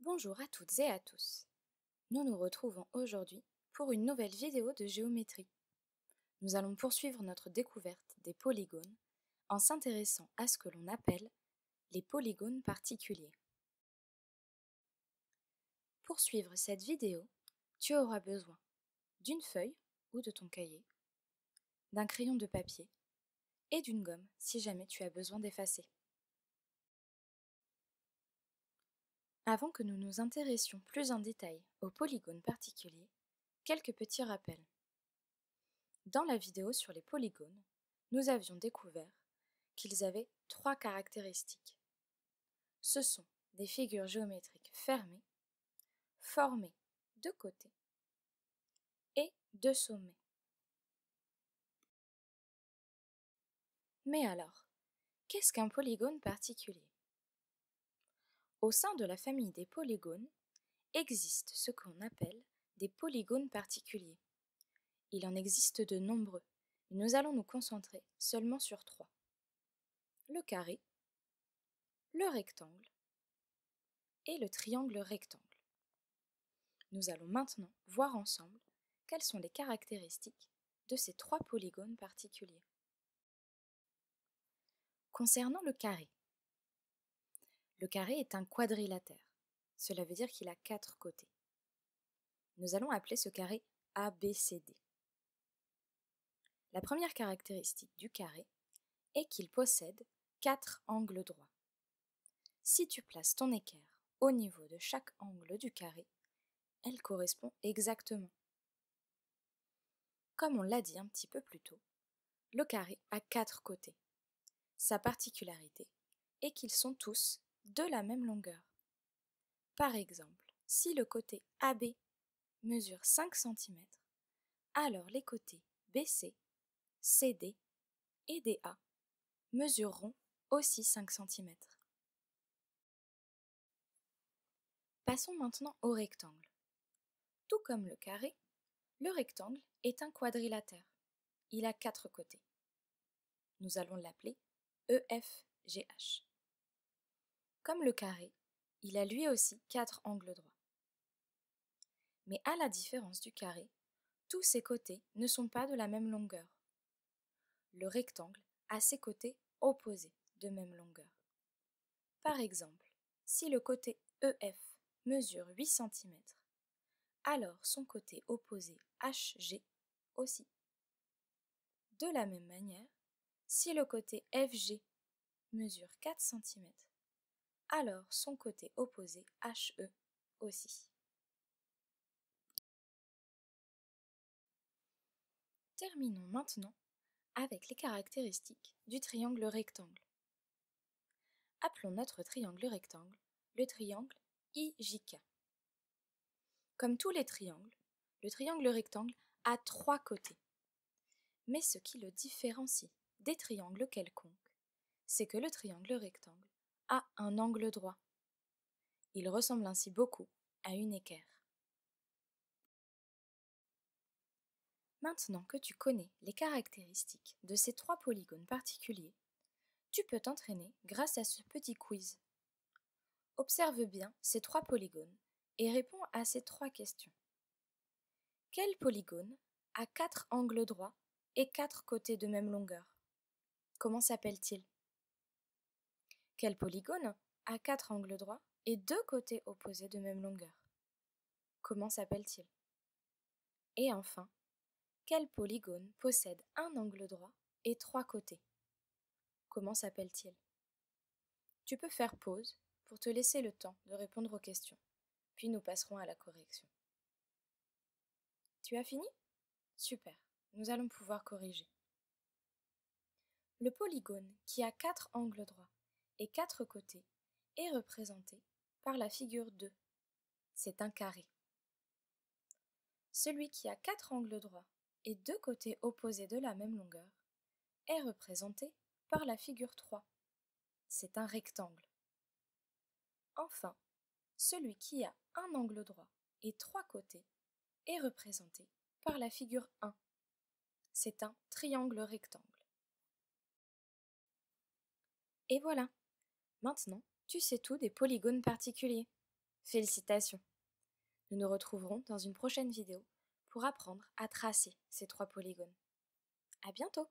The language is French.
Bonjour à toutes et à tous. Nous nous retrouvons aujourd'hui pour une nouvelle vidéo de géométrie. Nous allons poursuivre notre découverte des polygones en s'intéressant à ce que l'on appelle les polygones particuliers. Pour suivre cette vidéo, tu auras besoin d'une feuille ou de ton cahier, d'un crayon de papier et d'une gomme si jamais tu as besoin d'effacer. Avant que nous nous intéressions plus en détail aux polygones particuliers, quelques petits rappels. Dans la vidéo sur les polygones, nous avions découvert qu'ils avaient trois caractéristiques. Ce sont des figures géométriques fermées, formées de côté et de sommet. Mais alors, qu'est-ce qu'un polygone particulier? Au sein de la famille des polygones, existe ce qu'on appelle des polygones particuliers. Il en existe de nombreux, mais nous allons nous concentrer seulement sur trois. Le carré, le rectangle et le triangle rectangle. Nous allons maintenant voir ensemble quelles sont les caractéristiques de ces trois polygones particuliers. Concernant le carré est un quadrilatère. Cela veut dire qu'il a 4 côtés. Nous allons appeler ce carré ABCD. La première caractéristique du carré est qu'il possède 4 angles droits. Si tu places ton équerre au niveau de chaque angle du carré, elle correspond exactement. Comme on l'a dit un petit peu plus tôt, le carré a 4 côtés. Sa particularité est qu'ils sont tous de la même longueur. Par exemple, si le côté AB mesure 5 cm, alors les côtés BC, CD et DA mesureront aussi 5 cm. Passons maintenant au rectangle. Tout comme le carré, le rectangle est un quadrilatère. Il a 4 côtés. Nous allons l'appeler EFGH. Comme le carré, il a lui aussi 4 angles droits. Mais à la différence du carré, tous ses côtés ne sont pas de la même longueur. Le rectangle a ses côtés opposés de même longueur. Par exemple, si le côté EF mesure 8 cm, alors son côté opposé HG aussi. De la même manière, si le côté FG mesure 4 cm, alors son côté opposé HE aussi. Terminons maintenant avec les caractéristiques du triangle rectangle. Appelons notre triangle rectangle le triangle IJK. Comme tous les triangles, le triangle rectangle a 3 côtés. Mais ce qui le différencie des triangles quelconques, c'est que le triangle rectangle a un angle droit. Il ressemble ainsi beaucoup à une équerre. Maintenant que tu connais les caractéristiques de ces 3 polygones particuliers, tu peux t'entraîner grâce à ce petit quiz. Observe bien ces 3 polygones et réponds à ces 3 questions. Quel polygone a 4 angles droits et 4 côtés de même longueur? Comment s'appelle-t-il? Quel polygone a 4 angles droits et 2 côtés opposés de même longueur? Comment s'appelle-t-il? Et enfin, quel polygone possède un angle droit et 3 côtés? Comment s'appelle-t-il? Tu peux faire pause pour te laisser le temps de répondre aux questions, puis nous passerons à la correction. Tu as fini? Super, nous allons pouvoir corriger. Le polygone qui a 4 angles droits et 4 côtés est représenté par la figure 2. C'est un carré. Celui qui a 4 angles droits et 2 côtés opposés de la même longueur est représenté par la figure 3. C'est un rectangle. Enfin, celui qui a un angle droit et 3 côtés est représenté par la figure 1. C'est un triangle rectangle. Et voilà, maintenant tu sais tout des polygones particuliers. Félicitations! Nous nous retrouverons dans une prochaine vidéo pour apprendre à tracer ces 3 polygones. À bientôt!